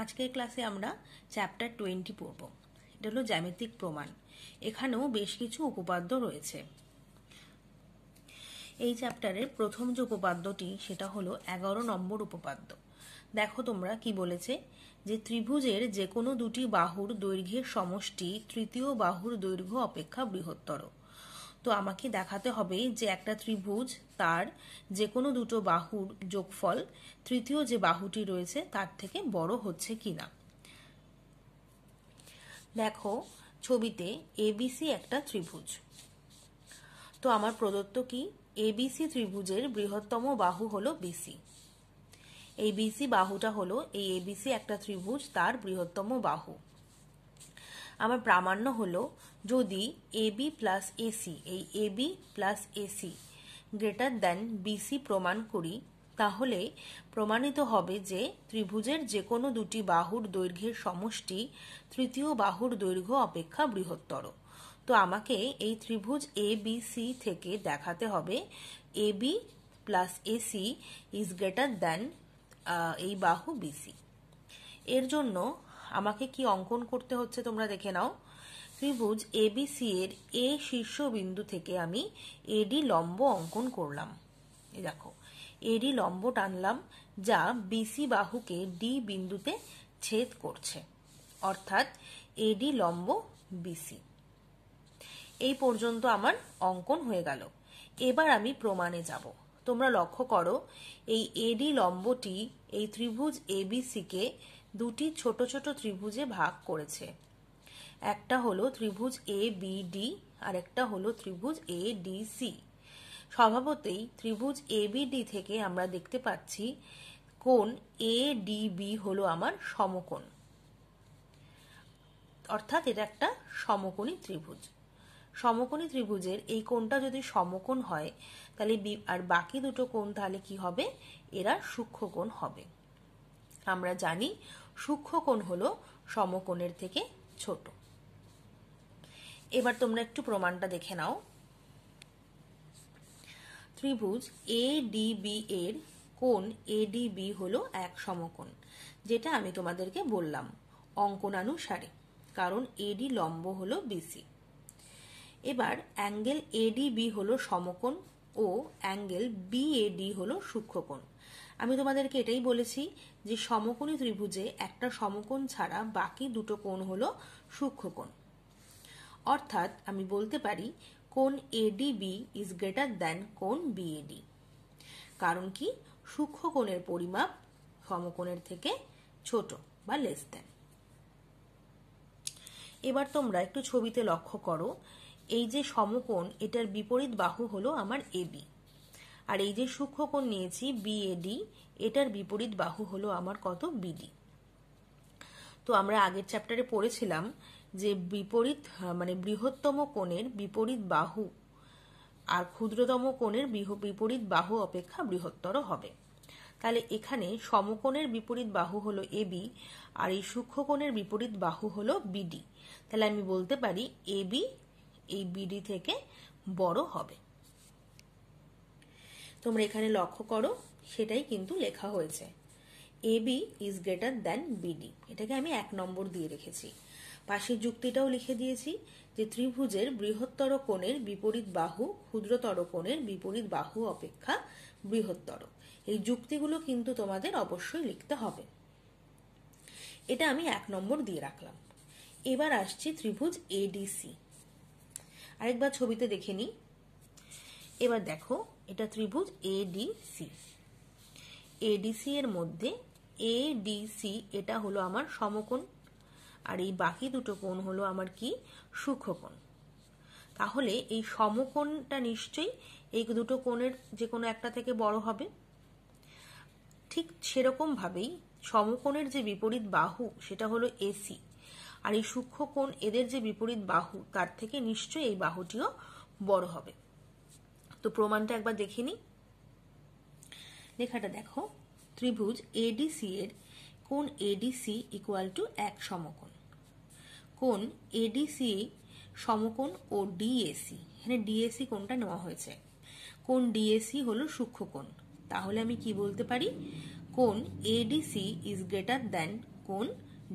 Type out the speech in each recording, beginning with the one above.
আজকের ক্লাসে আমরা চ্যাপ্টার 20 পড়ব। এটা হলো জ্যামিতিক প্রমাণ। এখানেও বেশ কিছু উপপাদ্য রয়েছে। এই চ্যাপ্টারের প্রথম যে উপপাদ্যটি সেটা হলো 11 নম্বর উপপাদ্য। দেখো তোমরা কি বলেছে, যে ত্রিভুজের যে কোনো দুটি বাহুর দৈর্ঘ্যের সমষ্টি তৃতীয় বাহুর দৈর্ঘ্য অপেক্ষা বৃহত্তর। তো আমাকে দেখাতে হবে যে একটা ত্রিভুজ তার যে কোনো দুটো বাহুর যোগফল তৃতীয় যে বাহুটি রয়েছে তার থেকে বড় হচ্ছে কিনা। দেখো ছবিতে এবিসি একটা ত্রিভুজ। তো আমার প্রদত্ত কি, এবিসি ত্রিভুজের বৃহত্তম বাহু হলো বিসি। এই বিসি বাহুটা হলো এই এবিসি একটা ত্রিভুজ, তার বৃহত্তম বাহু। আমার প্রামাণ্য হলো যদি এবি প্লাস এসি, এই AB plus AC greater than BC প্রমাণ করি, তাহলে প্রমাণিত হবে যে ত্রিভুজের যে কোনো দুটি বাহুর দৈর্ঘ্যের সমষ্টি তৃতীয় বাহুর দৈর্ঘ্য অপেক্ষা বৃহত্তর। তো আমাকে এই ত্রিভুজ এ বি সি থেকে দেখাতে হবে AB plus AC is greater than এই বাহু বিসি। এর জন্য আমাকে কি অঙ্কন করতে হচ্ছে তোমরা দেখে নাও। ত্রিভুজ এবিসি এর এ শীর্ষবিন্দু থেকে আমি এডি লম্ব অঙ্কন করলাম। এই দেখো এডি লম্ব টানলাম, যা বিসি বাহুকে ডি বিন্দুতে ছেদ করছে, অর্থাৎ এডি লম্ব বিসি। এই পর্যন্ত আমার অঙ্কন হয়ে গেল। এবার আমি প্রমাণে যাব। তোমরা লক্ষ্য করো, এই এডি লম্বটি এই ত্রিভুজ এবিসি কে দুটি ছোট ছোট ত্রিভুজে ভাগ করেছে। একটা হলো ত্রিভুজ এ বি ডি আর একটা হলো ত্রিভুজ এ ডি সি। স্বভাবতই ত্রিভুজ এ বি ডি থেকে আমরা দেখতে পাচ্ছি কোণ এ ডি বি হলো আমার সমকোণ, অর্থাৎ এটা একটা সমকোণী ত্রিভুজ। সমকোণী ত্রিভুজের এই কোণটা যদি সমকোণ হয় তাহলে আর বাকি দুটো কোণ তাহলে কি হবে, এরা সূক্ষ্মকোণ হবে। আমরা জানি সূক্ষ্মকোণ হলো সমকোণের থেকে ছোট। এবার তোমরা একটু প্রমাণটা দেখে নাও। ত্রিভুজ এ ডি বি এর কোণ এ ডি বি হলো এক সমকোণ, যেটা আমি তোমাদেরকে বললাম অঙ্কনানুসারে, কারণ এডি লম্ব হলো বিসি। এবার অ্যাঙ্গেল এডিবি হলো সমকোণ ও অ্যাঙ্গেল বিএডি হলো সূক্ষ্মকোণ। আমি তোমাদেরকে এটাই বলেছি যে সমকোণী ত্রিভুজে একটা সমকোণ ছাড়া বাকি দুটো কোণ হলো সূক্ষ্মকোণ। অর্থাৎ আমি বলতে পারি কোণ এডিবি ইজ গ্রেটার দ্যান কোণ বিএডি। কারণ কি, সূক্ষ্মকোণের পরিমাপ সমকোণের থেকে ছোট বা লেস দ্যান। এবার তোমরা একটু ছবিতে লক্ষ্য করো, এই যে সমকোণ এটার বিপরীত বাহু হলো আমার এবি, আর এই যে সূক্ষ্মকোণ নিয়েছি বিএডি, এটার বিপরীত বাহু হলো আমার কত, বিডি। তো আমরা আগের চ্যাপ্টারে পড়েছিলাম যে বিপরীত মানে বৃহত্তম কোণের বিপরীত বাহু আর ক্ষুদ্রতম কোণের বিপরীত বাহু অপেক্ষা বৃহত্তর হবে। তাহলে এখানে সমকোণের বিপরীত বাহু হলো এবি আর এই সূক্ষ্মকোণের বিপরীত বাহু হলো বিডি। তাহলে আমি বলতে পারি এবি এই বিডি থেকে বড় হবে। তোমরা এখানে লক্ষ্য করো, সেটাই কিন্তু লেখা হয়েছে, AB is greater than BD. এটাকে আমি 1 নম্বর দিয়ে রেখেছি। পাশের যুক্তিটাও লিখে দিয়েছি যে ত্রিভুজের বৃহত্তর কোণের বিপরীত বাহু ক্ষুদ্রতর কোণের বিপরীত বাহু অপেক্ষা বৃহত্তর। এই যুক্তিগুলো কিন্তু তোমাদের অবশ্যই লিখতে হবে। এটা আমি 1 নম্বর দিয়ে রাখলাম। এবার আসছি ত্রিভুজ এডিসি। আরেকবার ছবিতে দেখে নিই। এবার দেখো এটা ত্রিভুজ এডিসি। এডিসি এর মধ্যে এডিসি এটা হলো আমার সমকোণ, আর এই বাকি দুটো কোণ হলো আমার কি, সূক্ষ্মকোণ। তাহলে এই সমকোণটা নিশ্চয়ই এই দুটো কোণের যে কোনো একটা থেকে বড় হবে। ঠিক সেরকম ভাবেই সমকোণের যে বিপরীত বাহু সেটা হলো এসি, আর এই সূক্ষ্মকোণ এদের যে বিপরীত বাহু তার থেকে নিশ্চয়ই এই বাহুটিও বড় হবে। তো প্রমাণটা একবার দেখে নিই। লেখাটা দেখো, ত্রিভুজ এডিসি এর কোণ এডিসি ইকুয়াল টু এক সমকোণ। কোণ এডিসি সমকোণ ও ডিএসি, এখানে ডিএসি কোণটা নেওয়া হয়েছে। কোণ ডিএসি হলো সূক্ষ্মকোণ। তাহলে আমি কি বলতে পারি, কোণ এডিসি ইজ গ্রেটার দ্যান কোণ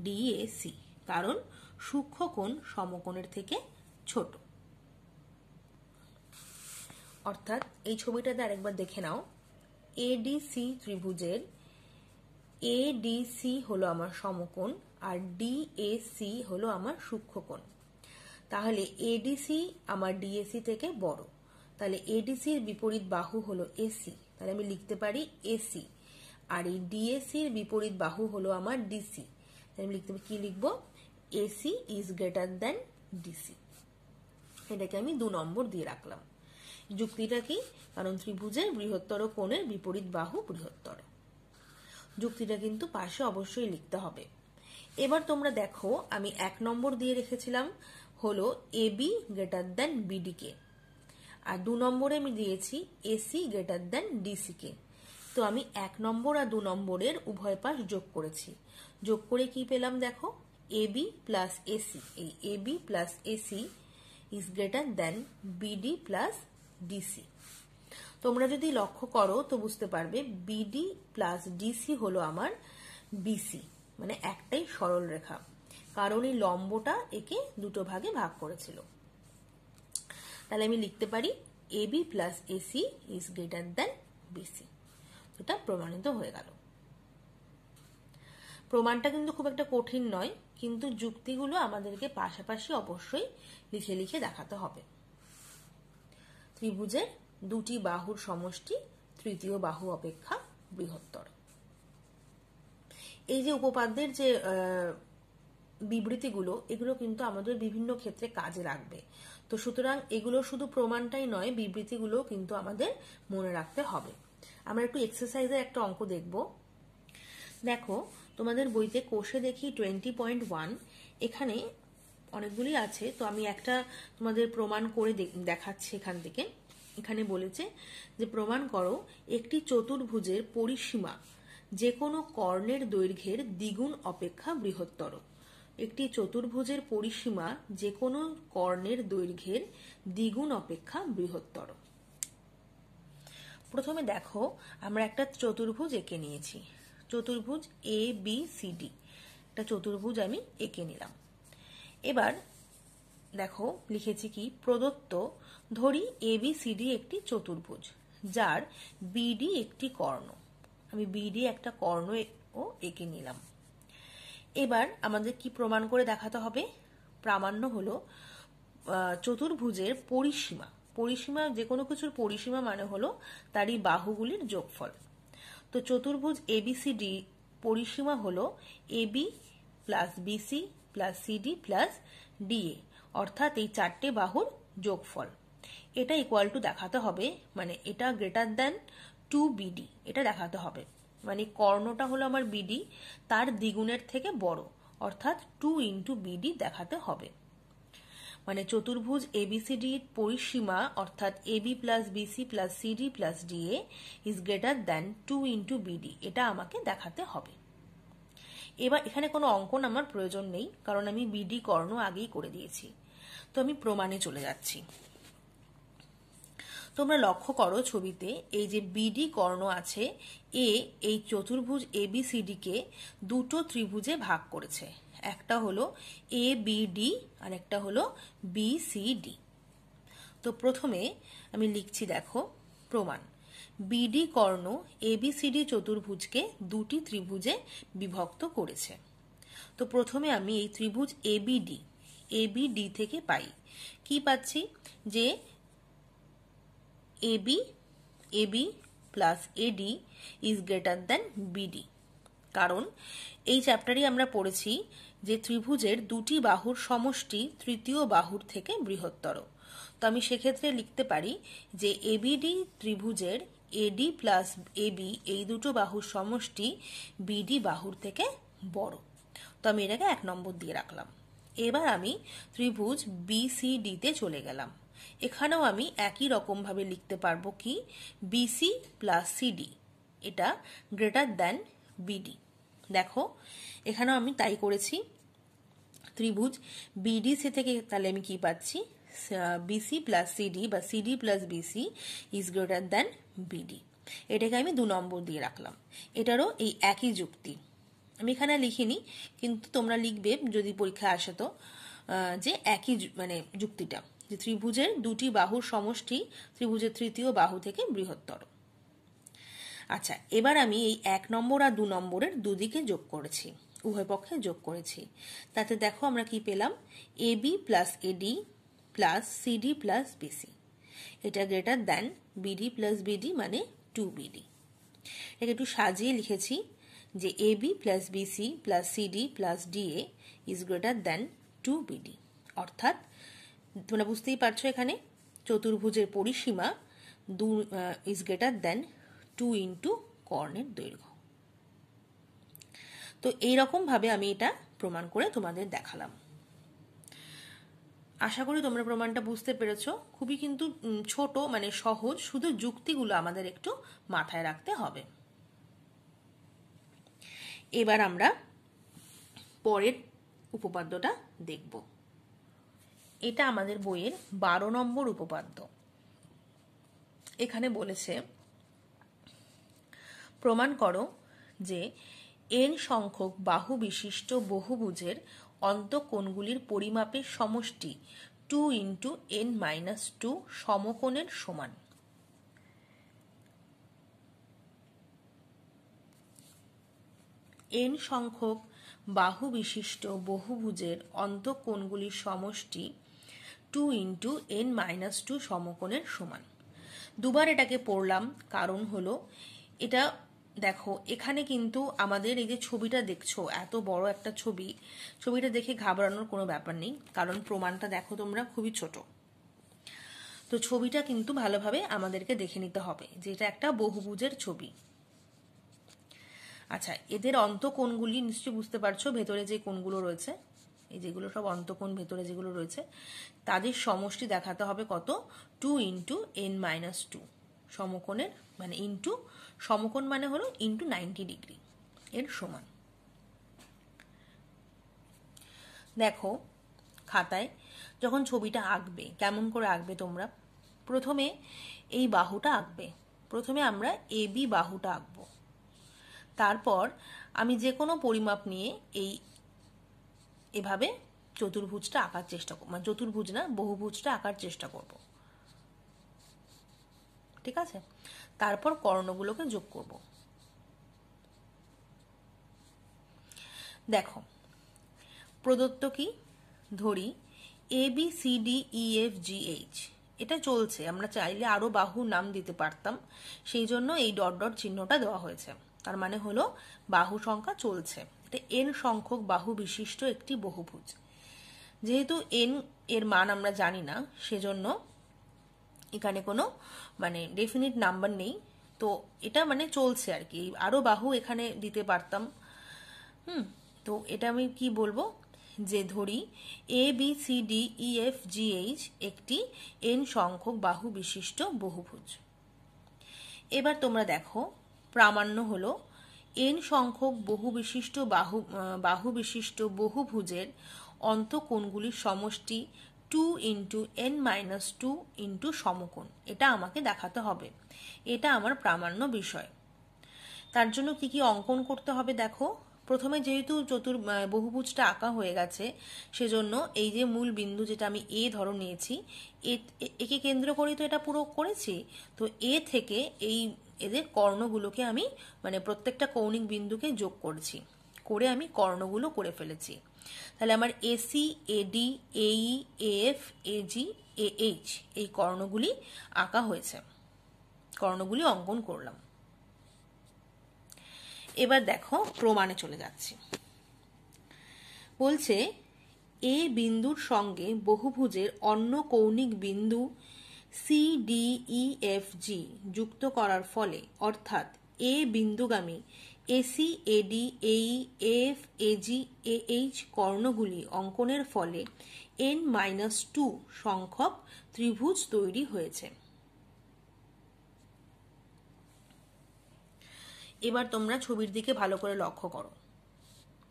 ডিএসি, কারণ সূক্ষ্ম কোণ সমকোণের থেকে ছোট। অর্থাৎ এই ছবিটাতে আরেকবার দেখে নাও, এডিসি ত্রিভুজের এডিসি হলো আমার সমকোণ আর ডিএসি হলো আমার সূক্ষ্মকোণ। তাহলে এডিসি আমার ডিএসি থেকে বড়, তাহলে এডিসির বিপরীত বাহু হলো এসি, তাহলে আমি লিখতে পারি এসি। আর এই ডিএসির বিপরীত বাহু হলো আমার ডিসি, তাহলে আমি লিখতে পারি, কি লিখবো, AC is greater then DC. এটাকে আমি 2 নম্বর দিয়ে রাখলাম। যুক্তিটা কি, কারণ ত্রিভুজের বৃহত্তর কোণের বিপরীত বাহু বৃহত্তর। যুক্তিটা কিন্তু পাশে অবশ্যই লিখতে হবে। এবার তোমরা দেখো, আমি 1 নম্বর দিয়ে রেখেছিলাম হলো এবি গ্রেটার দেন বিডি কে, আর 2 নম্বরে আমি দিয়েছি এসি গ্রেটার দেন ডিসি কে। তো আমি 1 নম্বর আর 2 নম্বরের উভয় পাশ যোগ করেছি। যোগ করে কি পেলাম দেখো, এবি প্লাস এসি, এই AB plus AC is greater than BD plus DC. তোমরা যদি লক্ষ্য করো তো বুঝতে পারবে বিডি প্লাস ডিসি হলো আমার বিসি, মানে একটাই সরল রেখা, কারণ এই লম্বটা একে 2 ভাগে ভাগ করেছিল। তাহলে আমি লিখতে পারি AB plus AC is greater than BC. এটা প্রমাণিত হয়ে গেল। প্রমাণটা কিন্তু খুব একটা কঠিন নয়, কিন্তু যুক্তিগুলো আমাদেরকে পাশাপাশি অবশ্যই লিখে লিখে দেখাতে হবে। ত্রিভুজের 2টি বাহুর সমষ্টি তৃতীয় বাহু অপেক্ষা বৃহত্তর। এই যে উপপাদ্যের যে বিবৃতিগুলো, এগুলো কিন্তু আমাদের বিভিন্ন ক্ষেত্রে কাজে লাগবে। তো সুতরাং এগুলো শুধু প্রমাণটাই নয়, বিবৃতিগুলো কিন্তু আমাদের মনে রাখতে হবে। আমরা একটু এক্সারসাইজের একটা অঙ্ক দেখব। দেখো, তোমাদের বইতে কোষে দেখি 20.1, এখানে অনেকগুলি আছে, তো আমি একটা তোমাদের প্রমাণ করে দেখাচ্ছি এখান থেকে। এখানে বলেছে যে প্রমাণ করো একটি চতুর্ভুজের পরিসীমা যে কোনো কর্ণের দৈর্ঘ্যের দ্বিগুণ অপেক্ষা বৃহত্তর। একটি চতুর্ভুজের পরিসীমা যে কোনো কর্ণের দৈর্ঘ্যের দ্বিগুণ অপেক্ষা বৃহত্তর। প্রথমে দেখো, আমরা একটা চতুর্ভুজ এঁকে নিয়েছি, চতুর্ভুজ এ বি সি ডি, একটা চতুর্ভুজ আমি এঁকে নিলাম। এবার দেখো লিখেছি কি, প্রদত্ত ধরি এবিসিডি একটি চতুর্ভুজ যার বিডি একটি কর্ণ, আমি বিডি একটা কর্ণ ও এঁকে নিলাম। এবার আমাদের কি প্রমাণ করে দেখাতে হবে, প্রামাণ্য হলো চতুর্ভুজের পরিসীমা, পরিসীমা যে কোনো কিছুর পরিসীমা মানে হলো তারই বাহুগুলির যোগফল। তো চতুর্ভুজ এবিসিডি পরিসীমা হলো AB plus BC plus CD plus DA, অর্থাৎ এই 4টে বাহুর যোগফল। এটা ইকুয়াল টু দেখাতে হবে, মানে এটা গ্রেটার দেন 2BD, এটা দেখাতে হবে, মানে কর্ণটা হলো আমার বিডি, তার দ্বিগুণের থেকে বড়, অর্থাৎ 2 ইন্টু বিডি দেখাতে হবে। মানে চতুর্ভুজ এবিসিডি পরিসীমা অর্থাৎ AB plus BC plus CD plus DA is greater than 2 into BD, এটা আমাকে দেখাতে হবে। এবার এখানে কোনো অঙ্কন আমার প্রয়োজন নেই, কারণ আমি বিডি কর্ণ আগেই করে দিয়েছি। তো আমি প্রমাণে চলে যাচ্ছি। তোমরা লক্ষ্য করো ছবিতে, এই যে বিডি কর্ণ আছে, এই চতুর্ভুজ এবিসিডি কে 2টো ত্রিভুজে ভাগ করেছে, একটা হলো এ বিডি আর একটা হলো বিসিডি। তো প্রথমে আমি লিখছি, দেখো প্রমাণ, বিডি কর্ণ এবিসিডি চতুর্ভুজকে 2টি ত্রিভুজে বিভক্ত করেছে। তো প্রথমে আমি এই ত্রিভুজ এবিডি থেকে পাই, কি পাচ্ছি, যে AB plus AD is greater than BD, কারণ এই চ্যাপ্টারে আমরা পড়েছি যে ত্রিভুজের 2টি বাহুর সমষ্টি তৃতীয় বাহুর থেকে বৃহত্তর। তো আমি সেক্ষেত্রে লিখতে পারি যে এবিডি ত্রিভুজের এডি প্লাস এবি এই 2টো বাহুর সমষ্টি বিডি বাহুর থেকে বড়। তো আমি এটাকে 1 নম্বর দিয়ে রাখলাম। এবার আমি ত্রিভুজ বিসিডি তে চলে গেলাম। এখানেও আমি একই রকম ভাবে লিখতে পারবো কি, বিসি প্লাস সিডি এটা গ্রেটার দেন বিডি। দেখো এখানেও আমি তাই করেছি, ত্রিভুজ বিডিসি থেকে তাহলে আমি কি পাচ্ছি, বিসি প্লাস সিডি বা CD plus BC is greater than BD, এটাকে আমি 2 নম্বর দিয়ে রাখলাম। এটারও এই একই যুক্তি, আমি এখানে লিখিনি, কিন্তু তোমরা লিখবে যদি পরীক্ষায় আসে তো, যে একই মানে যুক্তিটা, যে ত্রিভুজের দুটি বাহুর সমষ্টি ত্রিভুজের তৃতীয় বাহু থেকে বৃহত্তর। আচ্ছা, এবার আমি এই 1 নম্বর আর 2 নম্বরের দুদিকে যোগ করেছি, উভয় পক্ষে যোগ করেছি। তাতে দেখো আমরা কি পেলাম, AB plus AD plus CD plus BC, এটা greater than BD plus BD মানে 2বিডি। এটাকে একটু সাজিয়ে লিখেছি যে AB plus BC plus CD plus DA is greater than 2বিডি। অর্থাৎ তোমরা বুঝতেই পারছো এখানে চতুর্ভুজের পরিসীমা ইজ গ্রেটার দ্যান 2 ইন্টু কর্ণের দৈর্ঘ্য। তো এইরকম ভাবে আমি এটা প্রমাণ করে তোমাদের দেখালাম। আশা করি তোমরা প্রমাণটা বুঝতে পেরেছো। খুবই কিন্তু ছোট, মানে সহজ, শুধু যুক্তিগুলো আমাদের একটু মাথায় রাখতে হবে। এবার আমরা পরের উপপাদ্যটা দেখব। এটা আমাদের বইয়ের 12 নম্বর উপপাদ্য। এখানে বলেছে, প্রমাণ করো যে n সংখ্যক বাহু বিশিষ্ট বহুভুজের অন্তঃকোণগুলির পরিমাপের সমষ্টি 2 ইন্টু n-2 সমকোণের সমান। n সংখ্যক বাহু বিশিষ্ট বহুভুজের অন্তঃকোণগুলির সমষ্টি 2 ইন্টু n-2 সমকোণের সমান। দুবার এটাকে পড়লাম, কারণ হলো এটা দেখো এখানে কিন্তু আমাদের এই যে ছবিটা দেখছো, এত বড় একটা ছবি, ছবিটা দেখে ঘাবড়ানোর কোনো ব্যাপার নেই, কারণ প্রমাণটা দেখো তোমরা খুবই ছোট। তো ছবিটা কিন্তু ভালোভাবে আমাদেরকে দেখে নিতে হবে যে এটা একটা বহুভুজের ছবি। আচ্ছা, এদের অন্তঃকোণগুলি নিশ্চয়ই বুঝতে পারছো, ভেতরে যে কোণগুলো রয়েছে, এই যেগুলো সব অন্তঃকোণ ভেতরে যেগুলো রয়েছে, তাদের সমষ্টি দেখাতে হবে কত, 2 ইন্টু n-2 সমকোণের, মানে ইন্টু সমকোণ মানে হলো ইন্টু 90 ডিগ্রি এর সমান। দেখো খাতায় যখন ছবিটা আঁকবে, কেমন করে আঁকবে তোমরা, প্রথমে এই বাহুটা আঁকবে। প্রথমে আমরা এবি বাহুটা আঁকবো, তারপর আমি যে কোনো পরিমাপ নিয়ে এভাবে চতুর্ভুজটা আঁকার চেষ্টা করব, মানে চতুর্ভুজ না, বহুভুজটা আঁকার চেষ্টা করব। ঠিক আছে, তারপর কর্ণগুলোকে যোগ করব। দেখো প্রদত্ত কি, ধরি ABCDEFGH, এটা চলছে, আমরা চাইলে আরো বাহুর নাম দিতে পারতাম, সেই জন্য এই ডট ডট চিহ্নটা দেওয়া হয়েছে। তার মানে হলো বাহু সংখ্যা চলছে, এটা n সংখ্যক বাহু বিশিষ্ট একটি বহুভুজ। যেহেতু n এর মান আমরা জানি না, সেজন্য এখানে কোনো মানে ডেফিনিট নাম্বার নেই, তো এটা মানে চলছে আর কি, আরো বাহু এখানে দিতে পারতাম। তো এটা আমি কি বলবো, যে ধরি ABCDEFGH একটি n সংখ্যক বাহু বিশিষ্ট বহুভুজ। এবার তোমরা দেখো প্রামাণ্য হলো n সংখ্যক বাহু বিশিষ্ট বহুভুজের অন্তঃকোণগুলির সমষ্টি 2 ইন্টু n-2 ইন্টু সমকোণ, এটা আমাকে দেখাতে হবে, এটা আমার প্রামাণ্য বিষয়। তার জন্য কি কি অঙ্কন করতে হবে দেখো। প্রথমে যেহেতু বহুভুজটা আঁকা হয়ে গেছে, সেজন্য এই যে মূল বিন্দু যেটা আমি এ ধরো নিয়েছি, একে কেন্দ্র করেই তো এটা পুরো করেছি, তো এ থেকে এদের কর্ণগুলোকে আমি মানে প্রত্যেকটা কৌণিক বিন্দুকে যোগ করেছি, করে আমি কর্ণগুলো করে ফেলেছি। তাহলে আমার এসি, এডি, এই, এএফ, এজি, এএইচ এই কর্ণগুলি আঁকা হয়েছে, কর্ণগুলি অঙ্কন করলাম। এবার দেখো প্রমাণে চলে যাচ্ছি। বলছে এ বিন্দুর সঙ্গে বহুভুজের অন্য কৌণিক বিন্দু CDEFG যুক্ত করার ফলে, অর্থাৎ এ বিন্দুগামী এসি, এডি, এই, এফ, এজি, এএইচ কর্ণগুলি অঙ্কনের ফলে n-2 সংখ্যক ত্রিভুজ তৈরি হয়েছে। এবার তোমরা ছবির দিকে ভালো করে লক্ষ্য করো,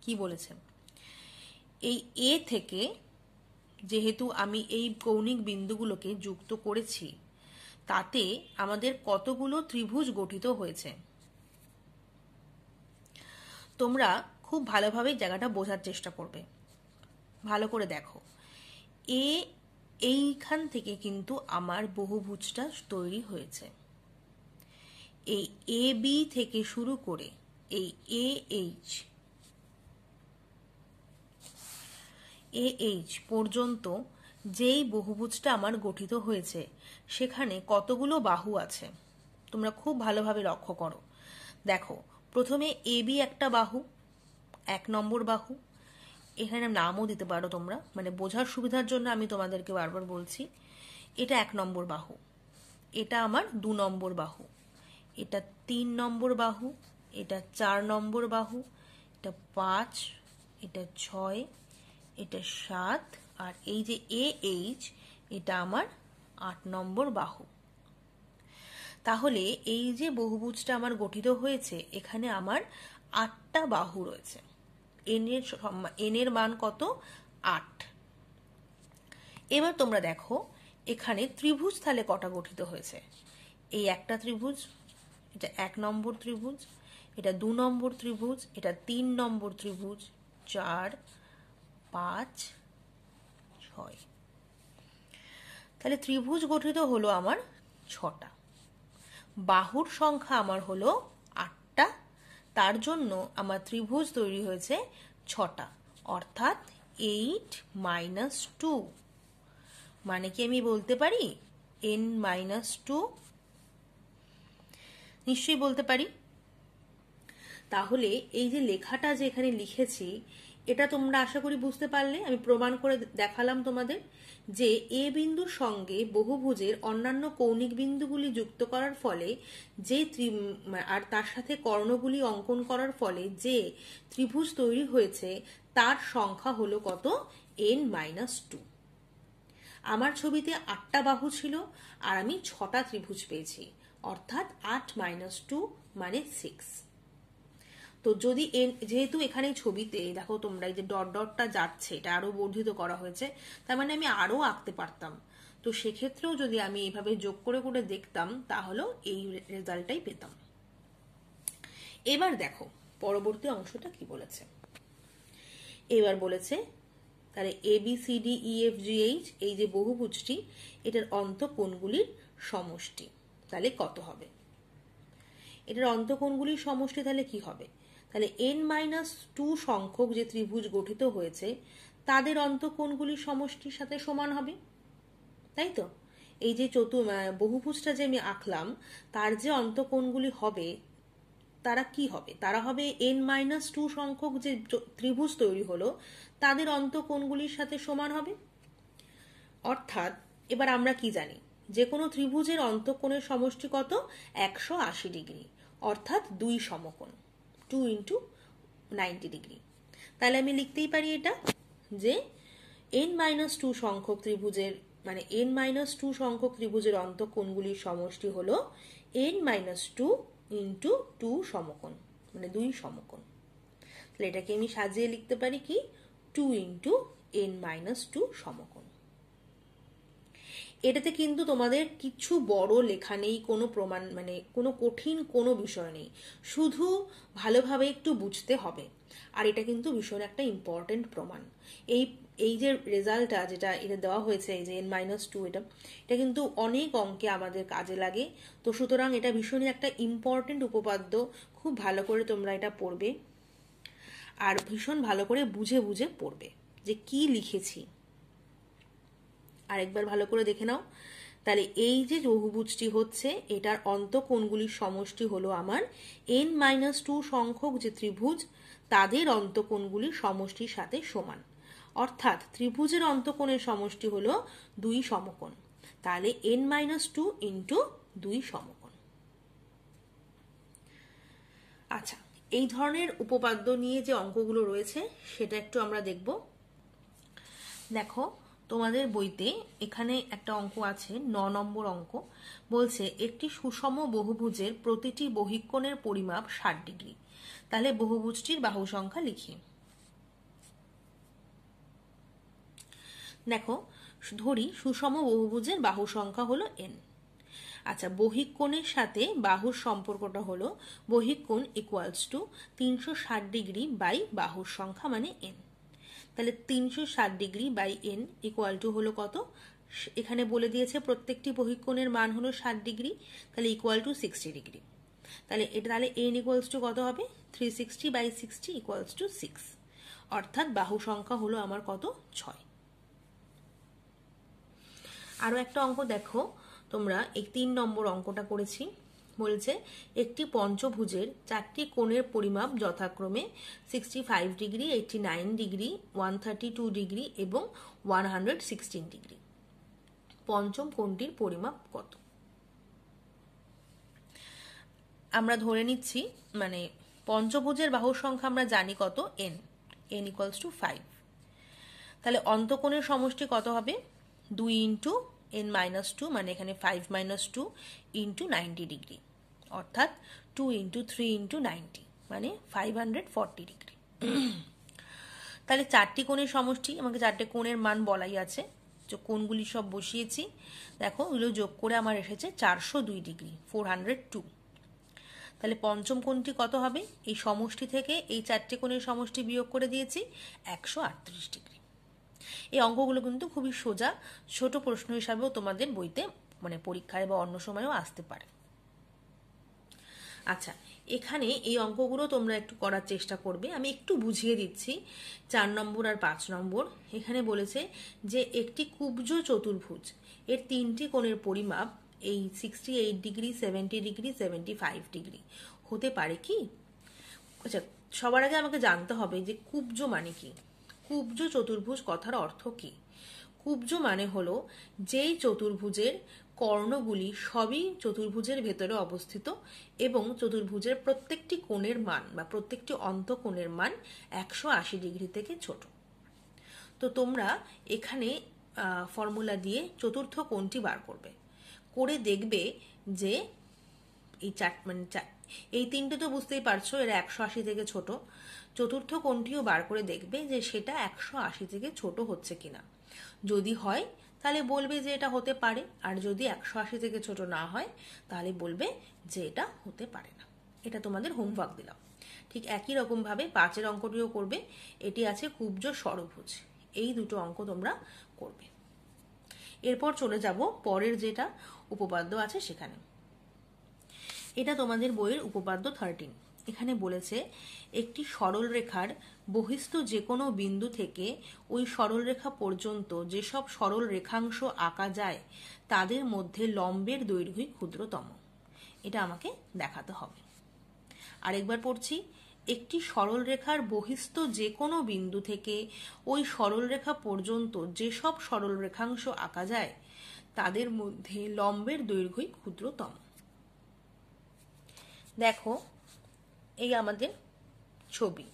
কি বলেছে। এই এ থেকে যেহেতু আমি এই কৌণিক বিন্দুগুলোকে যুক্ত করেছি, তাতে আমাদের কতগুলো ত্রিভুজ গঠিত হয়েছে। তোমরা খুব ভালোভাবে জায়গাটা বোঝার চেষ্টা করবে, ভালো করে দেখো। এইখান থেকে কিন্তু আমার বহুভুজটা তৈরি হয়েছে। এই এ বি থেকে শুরু করে এই এইচ পর্যন্ত যেই বহুভুজটা আমার গঠিত হয়েছে সেখানে কতগুলো বাহু আছে তোমরা খুব ভালোভাবে লক্ষ্য করো। দেখো, প্রথমে এ বি একটা বাহু, 1 নম্বর বাহু। এখানে নামও দিতে পারো তোমরা, মানে বোঝার সুবিধার জন্য আমি তোমাদেরকে বারবার বলছি। এটা 1 নম্বর বাহু, এটা আমার 2 নম্বর বাহু, এটা 3 নম্বর বাহু, এটা 4 নম্বর বাহু, এটা 5, এটা 6, এটা 7, আর এই যে এইচ এটা আমার 8 নম্বর বাহু। তাহলে এই যে বহুভুজটা আমার গঠিত হয়েছে এখানে আমার 8টা বাহু রয়েছে। এন এর মান কত? 8। এবার তোমরা দেখো এখানে ত্রিভুজ তাহলে কটা গঠিত হয়েছে। এই একটা ত্রিভুজ, এটা 1 নম্বর ত্রিভুজ, এটা 2 নম্বর ত্রিভুজ, এটা 3 নম্বর ত্রিভুজ, 4, 5, 6। তাহলে ত্রিভুজ গঠিত হলো আমার 6টা। বাহুর সংখ্যা আমার হলো 8টা, তার জন্য আমার ত্রিভুজ তৈরি হয়েছে 6টা, অর্থাৎ 8 - 2। মানে কি আমি বলতে পারি n-2? নিশ্চয়ই বলতে পারি। তাহলে এই যে লেখাটা যে এখানে লিখেছি এটা তোমরা আশা করি বুঝতে পারলে। আমি প্রমাণ করে দেখালাম তোমাদের যে এ বিন্দুর সঙ্গে বহুভুজের অন্যান্য কৌণিক বিন্দুগুলি যুক্ত করার ফলে যে আর তার সাথে কর্ণগুলি অঙ্কন করার ফলে যে ত্রিভুজ তৈরি হয়েছে তার সংখ্যা হলো কত? n-2। আমার ছবিতে 8টা বাহু ছিল আর আমি 6টা ত্রিভুজ পেয়েছি, অর্থাৎ 8 - 2 মানে 6। তো যদি যেহেতু এখানে ছবিতে দেখো তোমরা এই যে ডট ডটটা যাচ্ছে, এটা আরো বর্ধিত করা হয়েছে, তার মানে আমি আরো আঁকতে পারতাম। তো সেক্ষেত্রেও যদি আমি এইভাবে যোগ করে করে দেখতাম তাহলেও এই রেজাল্টটাই পেতাম। এবার দেখো পরবর্তী অংশটা কি বলেছে। এবার বলেছে তাহলে ABCDEFGH এই যে বহুভুজটি এটার অন্তঃকোণগুলির সমষ্টি তাহলে কত হবে? এটার অন্তঃকোণগুলির সমষ্টি তাহলে কি হবে? তাহলে n-2 সংখ্যক যে ত্রিভুজ গঠিত হয়েছে তাদের অন্তঃকোণগুলির সমষ্টির সাথে সমান হবে, তাই তো? এই যে বহুভুজটা যে আমি আঁকলাম তার যে অন্তঃকোণগুলি হবে তারা কি হবে? তারা হবে n-2 সংখ্যক যে ত্রিভুজ তৈরি হলো তাদের অন্তঃকোণগুলির সাথে সমান হবে। অর্থাৎ এবার আমরা কি জানি, যে কোনো ত্রিভুজের অন্তঃকোণের সমষ্টি কত? 180 ডিগ্রি, অর্থাৎ 2 সমকোণ, 2 × 90 ডিগ্রি। তাহলে আমি লিখতেই পারি এটা যে n-2 সংখ্যক ত্রিভুজের মানে n-2 সংখ্যক ত্রিভুজের অন্তঃকোণগুলির সমষ্টি হলো n-2 × 2 সমকোণ, মানে 2 সমকোণ। তাহলে এটাকে আমি সাজিয়ে লিখতে পারি কি 2 × n-2 সমকোণ। এটাতে কিন্তু তোমাদের কিছু বড় লেখা নেই, কোনো প্রমাণ মানে কোনো কঠিন কোনো বিষয় নেই, শুধু ভালোভাবে একটু বুঝতে হবে। আর এটা কিন্তু ভীষণ একটা ইম্পর্টেন্ট প্রমাণ। এই যে রেজাল্টটা যেটা এটা দেওয়া হয়েছে এই যে n-2 এটা কিন্তু অনেক অঙ্কে আমাদের কাজে লাগে। তো সুতরাং এটা ভীষণই একটা ইম্পর্টেন্ট উপপাদ্য, খুব ভালো করে তোমরা এটা পড়বে আর ভীষণ ভালো করে বুঝে বুঝে পড়বে যে কি লিখেছি। আরেকবার ভালো করে দেখে নাও। তাহলে এই যে বহুভুজটি হচ্ছে এটার অন্তঃকোণগুলির সমষ্টি হলো আমার n-2 সংখ্যক যে ত্রিভুজ তাদের অন্তঃকোণগুলির সমষ্টির সাথে সমান, অর্থাৎ ত্রিভুজের অন্তঃকোণের সমষ্টি হলো 2 সমকোণ। তাহলে n-2 × 2 সমকোণ। আচ্ছা, এই ধরনের উপপাদ্য নিয়ে যে অঙ্কগুলো রয়েছে সেটা একটু আমরা দেখব। দেখো তোমাদের বইতে এখানে একটা অঙ্ক আছে, 9 নম্বর অঙ্ক। বলছে একটি সুষম বহুভুজের প্রতিটি বহিঃকোণের পরিমাপ 60 ডিগ্রি। তাহলে বহুভুজটির বাহু সংখ্যা লিখি। দেখো ধরি সুষম বহুভুজের বাহু সংখ্যা হলো n। আচ্ছা, বহিক কোণের সাথে বাহুর সম্পর্কটা হলো বহিক কোণ ইকুয়ালস টু 360 ডিগ্রি বাই বাহুর সংখ্যা মানে এন। তাহলে 360 degree by N equal to হলো কত? এখানে বলে দিয়েছে প্রত্যেকটি বহিক কোণের মান হলো 60 ডিগ্রি, তাহলে ইকুয়াল টু 60 ডিগ্রি। তাহলে এন ইকুয়ালস টু কত হবে? 360 বাই 60 ইকুয়ালস টু 6, অর্থাৎ বাহু সংখ্যা হলো আমার কত? 6। আরো একটা অঙ্ক দেখো তোমরা, এই 3 নম্বর অঙ্কটা করেছি। বলছে একটি পঞ্চভুজের 4টি কোণের পরিমাপ যথাক্রমে 65 ডিগ্রি, 89 ডিগ্রি, 132 ডিগ্রি এবং 116 ডিগ্রি। পঞ্চম কোণটির পরিমাপ কত? আমরা ধরে নিচ্ছি মানে পঞ্চভুজের বাহুর সংখ্যা আমরা জানি কত? n equals to 5। তাহলে অন্তঃকোণের সমষ্টি কত হবে? 2 ইন্টু n মাইনাস 2, মানে এখানে 5 মাইনাস 2 ইন্টু 90 ডিগ্রি, অর্থাৎ 2 ইন্টু 3 ইন্টু 90, মানে 540 ডিগ্রি। তাহলে 4টি কোণের সমষ্টি, আমাকে 4টে কোণের মান বলাই আছে, যে কোণগুলি সব বসিয়েছি। দেখো এগুলো যোগ করে আমার এসেছে 402 ডিগ্রি, 402। তাহলে পঞ্চম কোণটি কত হবে? এই সমষ্টি থেকে এই 4টে কোণের সমষ্টি বিয়োগ করে দিয়েছি, 138 ডিগ্রি। এই অঙ্কগুলো কিন্তু খুবই সোজা, ছোট প্রশ্ন হিসাবেও তোমাদের বইতে মানে পরীক্ষায় বা অন্য সময়ও আসতে পারে। আচ্ছা, এখানে এই অঙ্কগুলো তোমরা একটু করার চেষ্টা করবে, আমি একটু বুঝিয়ে দিচ্ছি। 4 নম্বর আর 5 নম্বর এখানে বলেছে যে একটি কুব্জ চতুর্ভুজ এর 3টি কোণের পরিমাপ এই 68 ডিগ্রি, 70 ডিগ্রি, 75 ডিগ্রি হতে পারে কি? আচ্ছা, সবার আগে আমাকে জানতে হবে যে কুব্জ মানে কি। কুব্জ চতুর্ভুজ কথার অর্থ কি? কুব্জ মানে হলো যেই চতুর্ভুজের কর্ণগুলি সবই চতুর্ভুজের ভেতরে অবস্থিত এবং চতুর্ভুজের প্রত্যেকটি কোণের মান বা প্রত্যেকটি অন্তঃকোণের মান 180 ডিগ্রি থেকে ছোট। তো তোমরা এখানে ফর্মুলা দিয়ে চতুর্থ কোণটি বার করবে, করে দেখবে যে এই 3টে তো বুঝতেই পারছো এরা 180 থেকে ছোট। চতুর্থ কোণটিও বার করে দেখবে যে সেটা 180 থেকে ছোট হচ্ছে কিনা। যদি হয় তাহলে বলবে যে এটা হতে পারে, আর যদি 180 থেকে ছোট না হয় তাহলে বলবে যে এটা হতে পারে না। এটা তোমাদের হোমওয়ার্ক দিলাম। ঠিক একই রকম ভাবে 5-এর অঙ্কটিও করবে। এটি আছে কুব্জ ষড়ভুজ, এই দুটো অঙ্ক তোমরা করবে। এরপর চলে যাব পরের যেটা উপপাদ্য আছে সেখানে। এটা তোমাদের বইয়ের উপপাদ্য 13। এখানে বলেছে একটি সরল রেখার বহিস্থ যে কোনো বিন্দু থেকে ওই সরল রেখা পর্যন্ত যেসব সরল রেখাংশ আঁকা যায় তাদের মধ্যে লম্বের দৈর্ঘ্যই ক্ষুদ্রতম। এটা আমাকে দেখাতে হবে। আরেকবার পড়ছি, একটি সরল রেখার বহিস্থ যে কোনো বিন্দু থেকে ওই সরল রেখা পর্যন্ত যেসব সরল রেখাংশ আঁকা যায় তাদের মধ্যে লম্বের দৈর্ঘ্যই ক্ষুদ্রতম। দেখো এই আমাদের ছবি,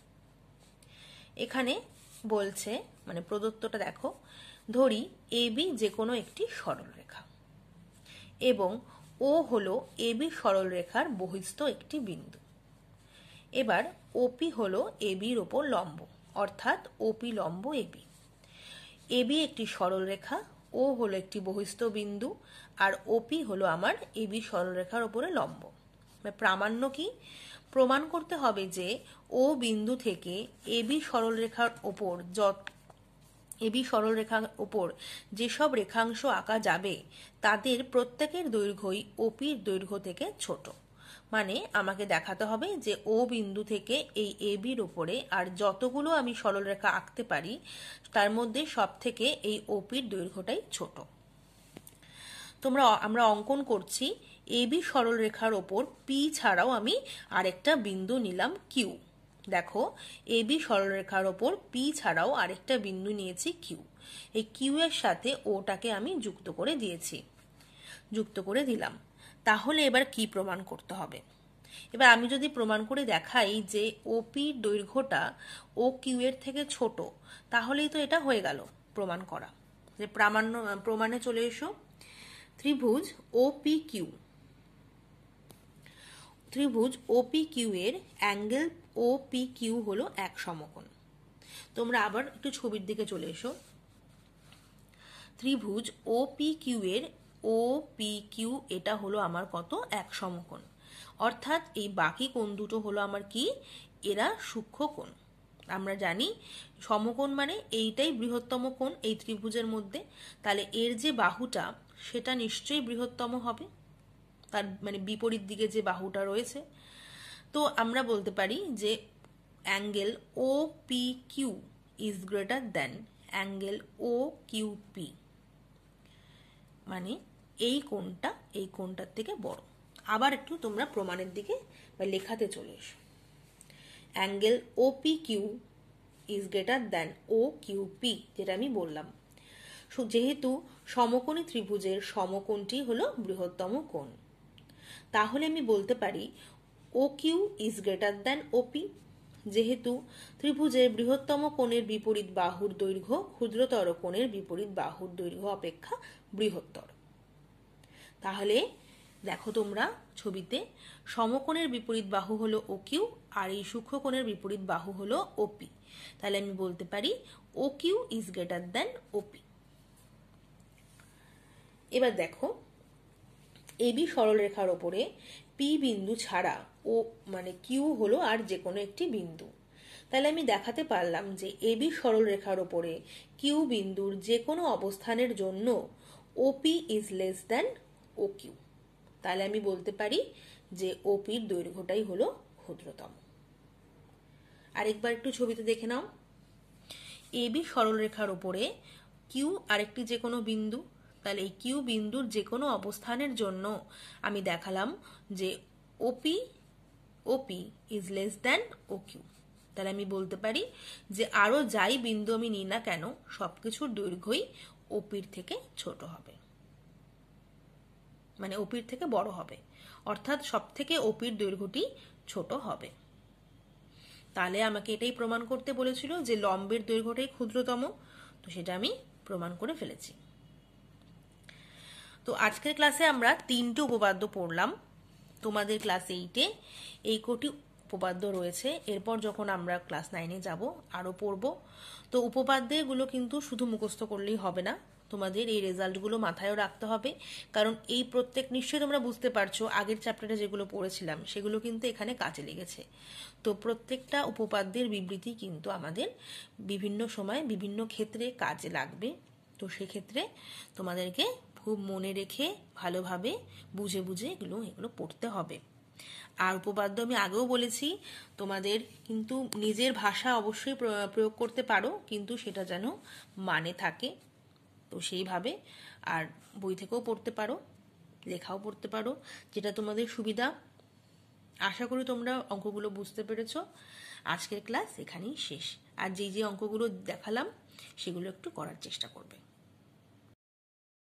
এখানে বলছে মানে প্রদত্তটা দেখো, ধরি এবি যে কোনো একটি সরল রেখা এবং ও হলো এবি সরল রেখার বহিস্থ একটি বিন্দু। এবার ওপি হলো এবির ওপর লম্ব, অর্থাৎ ওপি লম্ব এবি। এবি একটি সরল রেখা, ও হলো একটি বহিস্থ বিন্দু, আর ওপি হলো আমার এবি সরল রেখার ওপরে লম্ব। প্রামাণ্য কি? প্রমাণ করতে হবে যে ও বিন্দু থেকে এবি সরলরেখার ওপর যেসব রেখাংশ আঁকা যাবে তাদের প্রত্যেকের দৈর্ঘ্যই ওপির দৈর্ঘ্য থেকে ছোট। মানে আমাকে দেখাতে হবে যে ও বিন্দু থেকে এই এবির ওপরে আর যতগুলো আমি সরলরেখা আঁকতে পারি তার মধ্যে সব থেকে এই ওপির দৈর্ঘ্যটাই ছোট। আমরা অঙ্কন করছি এবি সরলরেখার ওপর পি ছাড়াও আমি আরেকটা বিন্দু নিলাম কিউ। দেখো এবি সরলরেখার ওপর পি ছাড়াও আরেকটা বিন্দু নিয়েছি কিউ। এই কিউ এর সাথে ওটাকে আমি যুক্ত করে দিলাম। তাহলে এবার কি প্রমাণ করতে হবে? এবার আমি যদি প্রমাণ করে দেখাই যে ওপির দৈর্ঘ্যটা ও কিউ এর থেকে ছোট, তাহলেই তো এটা হয়ে গেল প্রমাণ করা। যে প্রমাণে চলে এসো। ত্রিভুজ ওপি কিউ এর অ্যাঙ্গেল ওপি কিউ হলো এক সমকোণ। তোমরা আবার একটু ছবির দিকে চলে এসো। ত্রিভুজ ওপি কিউ এর ও পি কিউ এটা হলো আমার কত, এক সমকোণ। অর্থাৎ এই বাকি কোণ দুটো হলো আমার কি, এরা সূক্ষ্ম কোণ। আমরা জানি সমকোণ মানে এইটাই বৃহত্তম কোণ এই ত্রিভুজের মধ্যে, তাহলে এর যে বাহুটা সেটা নিশ্চয়ই বৃহত্তম হবে, তার মানে বিপরীত দিকে যে বাহুটা রয়েছে। তো আমরা বলতে পারি যে angle O P Q is greater than angle O Q P, মানে এই কোণটা এই কোণটার থেকে বড়। আবার একটু তোমরা প্রমাণের দিকে বা লেখাতে চলে এসো। Angle O P Q is greater than O Q P, যেটা আমি বললাম। যেহেতু সমকোণী ত্রিভুজের সমকোণটি হলো বৃহত্তম কোণ, তাহলে আমি বলতে পারি O Q is greater than ওপি। যেহেতু ত্রিভুজের বৃহত্তম কোণের বিপরীত বাহুর দৈর্ঘ্য ক্ষুদ্রতর কোণের বিপরীত বাহুর দৈর্ঘ্য অপেক্ষা বৃহত্তর, তাহলে দেখো তোমরা ছবিতে সমকোণের বিপরীত বাহু হলো ও কিউ আর এই সূক্ষ্মকোণের বিপরীত বাহু হলো ওপি। তাহলে আমি বলতে পারি O Q is greater than ওপি। এবার দেখো এবি সরলরেখার ওপরে পি বিন্দু ছাড়া ও মানে কিউ হলো আর যে কোনো একটি বিন্দু। তাহলে আমি দেখাতে পারলাম যে এবি সরলরেখার ওপরে কিউ বিন্দুর যে কোনো অবস্থানের জন্য OP is less than O Q. তাহলে আমি বলতে পারি যে ওপির দৈর্ঘ্যটাই হলো ক্ষুদ্রতম। আরেকবার একটু ছবিতে দেখে নাও। এবি সরলরেখার ওপরে কিউ আরেকটি যে কোনো বিন্দু, তাহলে এই কিউ বিন্দুর যে কোনো অবস্থানের জন্য আমি দেখালাম যে OP is less than O Q. তাহলে আমি বলতে পারি যে আরো যাই বিন্দু আমি নিই না কেন সবকিছুর দৈর্ঘ্যই ওপির থেকে ছোট হবে, মানে ওপির থেকে বড় হবে, অর্থাৎ সব থেকে ওপির দৈর্ঘ্যটি ছোট হবে। তাহলে আমাকে এটাই প্রমাণ করতে বলেছিল যে লম্বের দৈর্ঘ্যটাই ক্ষুদ্রতম, তো সেটা আমি প্রমাণ করে ফেলেছি। তো আজকের ক্লাসে আমরা 3টে উপপাদ্য পড়লাম। তোমাদের ক্লাস 8-এ এই কটি উপপাদ্য রয়েছে, এরপর যখন আমরা ক্লাস 9-এ যাব আরও পড়ব। তো উপপাদ্যগুলো কিন্তু শুধু মুখস্থ করলেই হবে না, তোমাদের এই রেজাল্টগুলো মাথায়ও রাখতে হবে, কারণ এই প্রত্যেক নিশ্চয়ই তোমরা বুঝতে পারছো আগের চ্যাপ্টারে যেগুলো পড়েছিলাম সেগুলো কিন্তু এখানে কাজে লেগেছে। তো প্রত্যেকটা উপপাদ্যের বিবৃতি কিন্তু আমাদের বিভিন্ন সময় বিভিন্ন ক্ষেত্রে কাজে লাগবে। তো সেক্ষেত্রে তোমাদেরকে খুব মনে রেখে ভালোভাবে বুঝে বুঝে এগুলো পড়তে হবে। আর উপপাদ্য আমি আগেও বলেছি তোমাদের কিন্তু নিজের ভাষা অবশ্যই প্রয়োগ করতে পারো, কিন্তু সেটা যেন মানে থাকে। তো সেইভাবে আর বই থেকেও পড়তে পারো, লেখাও পড়তে পারো, যেটা তোমাদের সুবিধা। আশা করি তোমরা অঙ্কগুলো বুঝতে পেরেছো। আজকের ক্লাস এখানেই শেষ। আর যে অঙ্কগুলো দেখালাম সেগুলো একটু করার চেষ্টা করবে।